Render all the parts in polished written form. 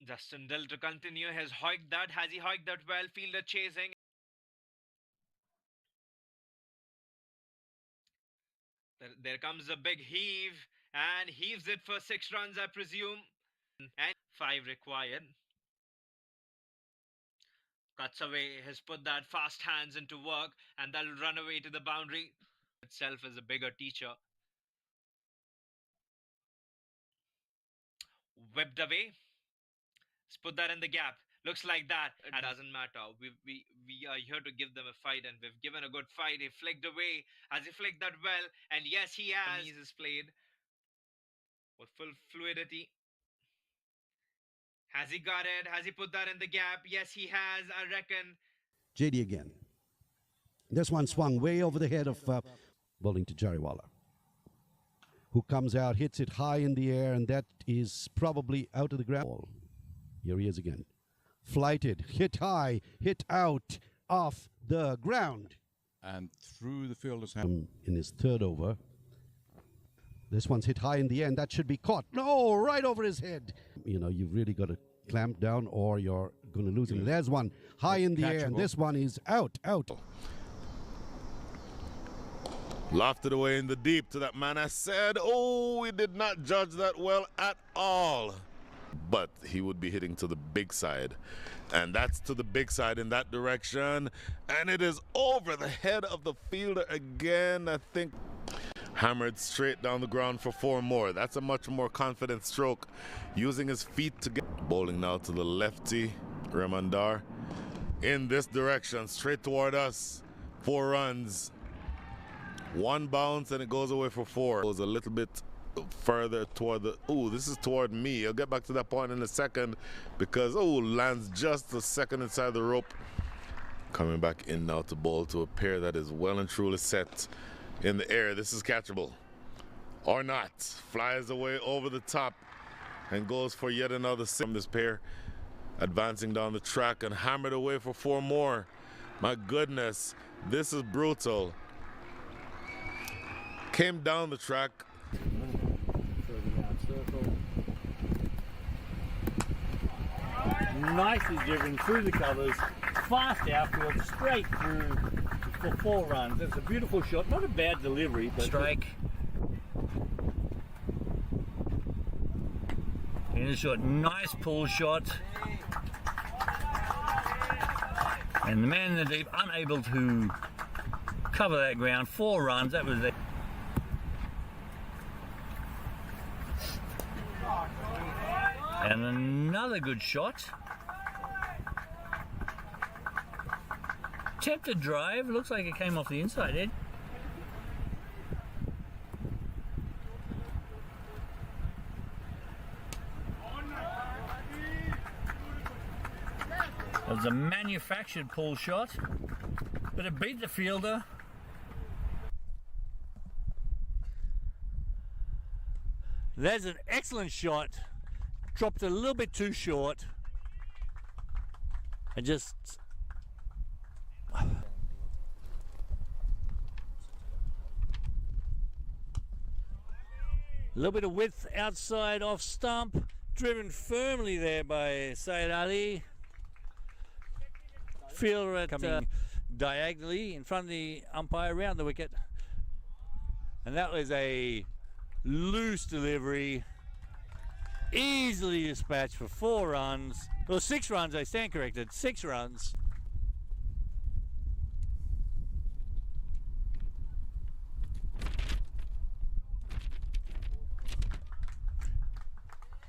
Justin Dill to continue his hoik that. Has he hoiked that well? Fielder chasing. There comes a big heave and heaves it for 6 runs, I presume. And 5 required. Cuts away, has put that fast hands into work, and that'll run away to the boundary. Itself is a bigger teacher. Whipped away. Let's put that in the gap. Looks like that. It doesn't matter. We are here to give them a fight, and we've given a good fight. He flicked away. Has he flicked that well? And yes, he has. He's played with full fluidity. Has he got it? Has he put that in the gap? Yes, he has, I reckon. JD again. This one swung way over the head of bowling to Jariwala, who comes out, hits it high in the air, and that is probably out of the ground. Here he is again. Flighted, hit high, hit out, off the ground. And through the fielder's hand. In his third over. This one's hit high in the end. That should be caught. No, right over his head. You know, you've really got to clamp down or you're going to lose him. There's one high in the air, and this one is out. Lofted away in the deep to that man. I said, oh, we did not judge that well at all. But he would be hitting to the big side. And that's to the big side in that direction. And it is over the head of the fielder again. I think hammered straight down the ground for 4 more. That's a much more confident stroke. Using his feet to get. Bowling now to the lefty, Remandar. In this direction, straight toward us. 4 runs. 1 bounce and it goes away for 4. Goes a little bit further toward the, this is toward me. I'll get back to that point in a second because, lands just a second inside the rope. Coming back in now to bowl to a pair that is well and truly set in the air. This is catchable or not. Flies away over the top and goes for yet another six from this pair. Advancing down the track and hammered away for 4 more. My goodness, this is brutal. Came down the track. Nicely driven through the covers, fast outfield, straight through for 4 runs. That's a beautiful shot, not a bad delivery, but strike. In a shot, nice pull shot. And the man in the deep unable to cover that ground. 4 runs, that was it. And another good shot. Tempted drive, looks like it came off the inside edge. It was a manufactured pull shot, but it beat the fielder. There's an excellent shot. Dropped a little bit too short. And just... a little bit of width outside off stump. Driven firmly there by Syed Ali. Fielder at coming diagonally in front of the umpire around the wicket. And that was a loose delivery. Easily dispatched for 4 runs. Well, 6 runs, I stand corrected. 6 runs.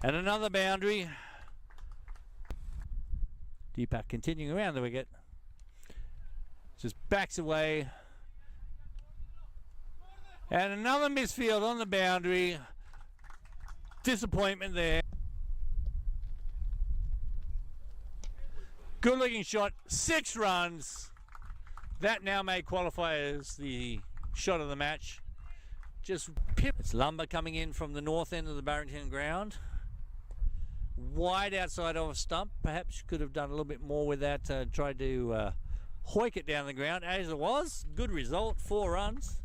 And another boundary. Deepak continuing around the wicket. Just backs away. And another misfield on the boundary. Disappointment there. Good looking shot. 6 runs. That now may qualify as the shot of the match. Just pip. It's Lumber coming in from the north end of the Barrington ground. Wide outside of a stump. Perhaps could have done a little bit more with that. Tried to hoik it down the ground. As it was, good result. 4 runs.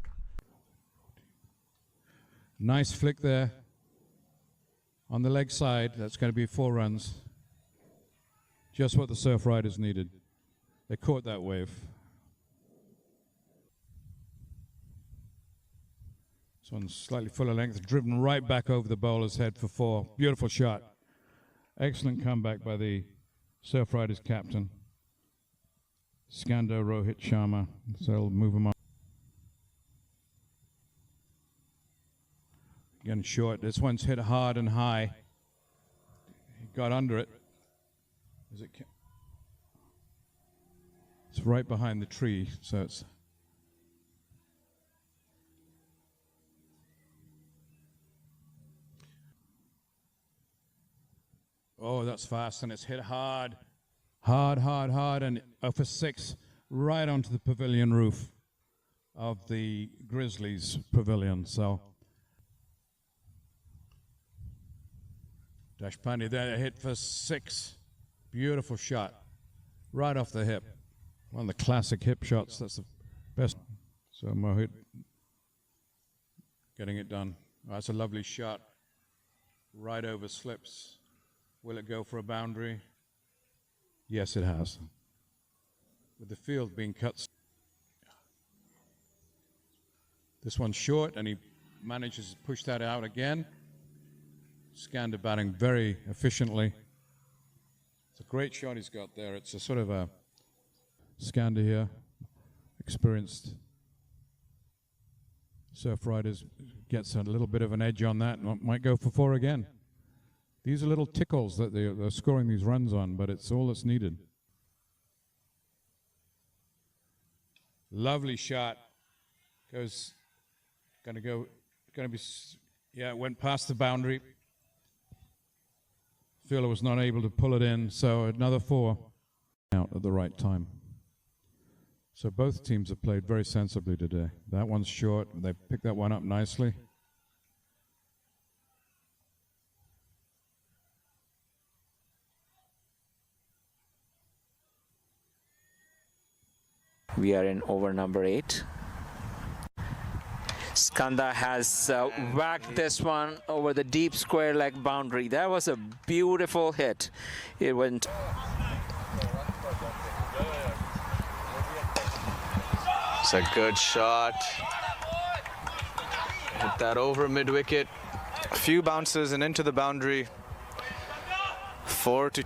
Nice flick there on the leg side. That's going to be 4 runs. Just what the Surf Riders needed. They caught that wave. This one's slightly fuller length, driven right back over the bowler's head for 4. Beautiful shot. Excellent comeback by the Surf Riders captain, Skanda Rohit Sharma. So they'll move him on. Again, short. This one's hit hard and high. He got under it. It's right behind the tree, so it's. Oh, that's fast, and it's hit hard. Hard, and for 6, right onto the pavilion roof of the Grizzlies pavilion. So, Deshpande there, hit for 6. Beautiful shot, right off the hip. One of the classic hip shots. That's the best. So Mohit getting it done. Oh, that's a lovely shot. Right over slips. Will it go for a boundary? Yes, it has. With the field being cut. This one's short, and he manages to push that out again. Skanda batting very efficiently. It's a great shot he's got there. It's a sort of a Skanda here, experienced Surf Riders, gets a little bit of an edge on that and might go for 4 again. These are little tickles that they're scoring these runs on, but it's all that's needed. Lovely shot. It went past the boundary. Fielder was not able to pull it in, so another 4 out at the right time. So both teams have played very sensibly today. That one's short. They picked that one up nicely. We are in over number 8. Skanda has whacked this one over the deep square leg boundary. That was a beautiful hit. It went. It's a good shot. Hit that over mid-wicket. A few bounces and into the boundary. 4 to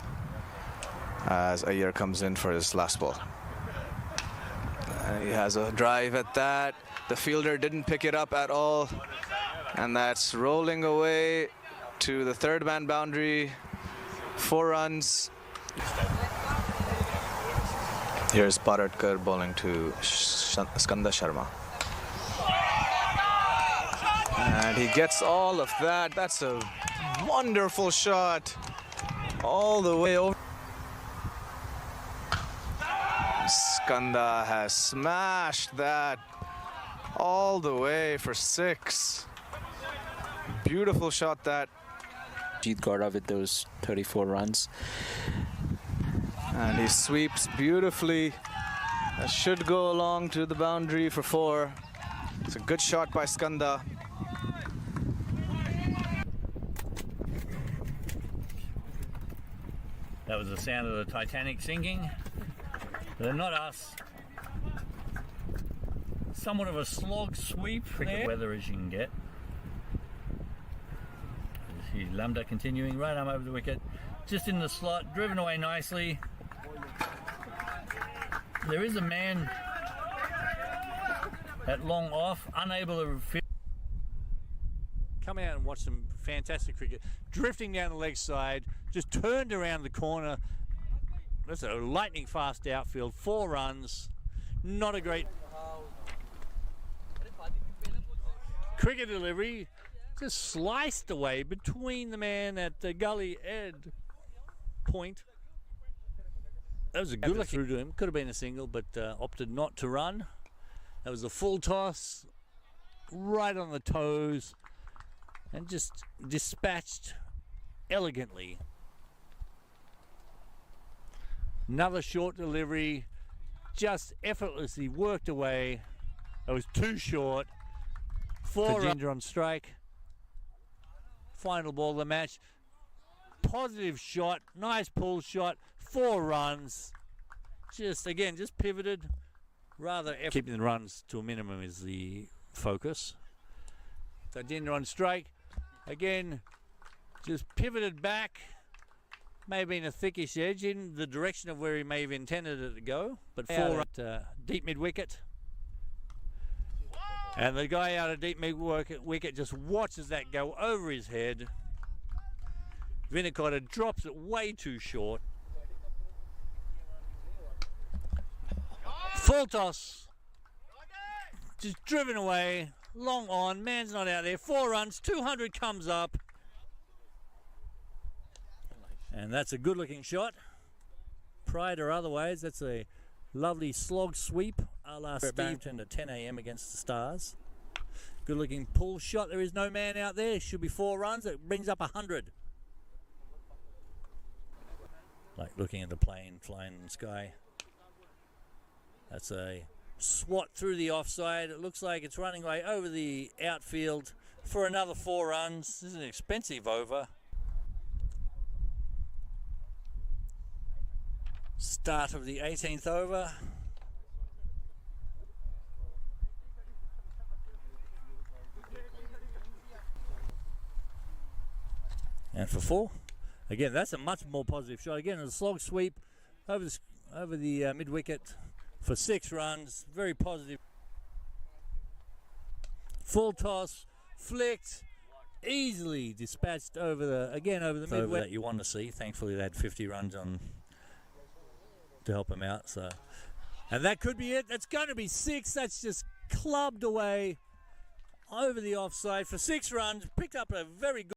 as Iyer comes in for his last ball. He has a drive at that. The fielder didn't pick it up at all. And that's rolling away to the 3rd man boundary. 4 runs. Here's Paratkar bowling to Skanda Sharma. And he gets all of that. That's a wonderful shot. All the way over. Skanda has smashed that all the way for 6. Beautiful shot that. Jeet Gowda with those 34 runs. And he sweeps beautifully. That should go along to the boundary for 4. It's a good shot by Skanda. That was the sound of the Titanic sinking. They're not us. Somewhat of a slog sweep there. Weather as you can get. You see Lambda continuing right arm over the wicket. Just in the slot, driven away nicely. There is a man at long off, unable to fit. Come out and watch some fantastic cricket. Drifting down the leg side, just turned around the corner. That's a lightning fast outfield, 4 runs. Not a great cricket delivery. Just sliced away between the man at the gully end point. That was a good look through to him. Could have been a single, but opted not to run. That was a full toss, right on the toes, and just dispatched elegantly. Another short delivery, just effortlessly worked away. It was too short. 4 Ginger on strike. Final ball of the match. Positive shot, nice pull shot, 4 runs. Just pivoted. Keeping the runs to a minimum is the focus. So didn't run straight. Again, just pivoted back. May have been a thickish edge in the direction of where he may have intended it to go. But 4 at deep mid-wicket. And the guy out of deep mid-wicket just watches that go over his head. Vinacotta drops it way too short. Full toss. Just driven away. Long on. Man's not out there. 4 runs. 200 comes up. And that's a good looking shot. Pride or otherwise, that's a lovely slog sweep a la Barrington at 10 a.m. against the Stars. Good looking pull shot. There is no man out there. Should be 4 runs. It brings up 100. Like looking at the plane flying in the sky. That's a swat through the offside. It looks like it's running away over the outfield for another 4 runs. This is an expensive over. Start of the 18th over. And for 4. Again, that's a much more positive shot. Again, a slog sweep over the mid-wicket for 6 runs. Very positive. Full toss, flicked, easily dispatched over the mid-wicket that you want to see. Thankfully, they had 50 runs on to help him out. So, and that could be it. That's going to be 6. That's just clubbed away over the offside for 6 runs. Picked up a very good.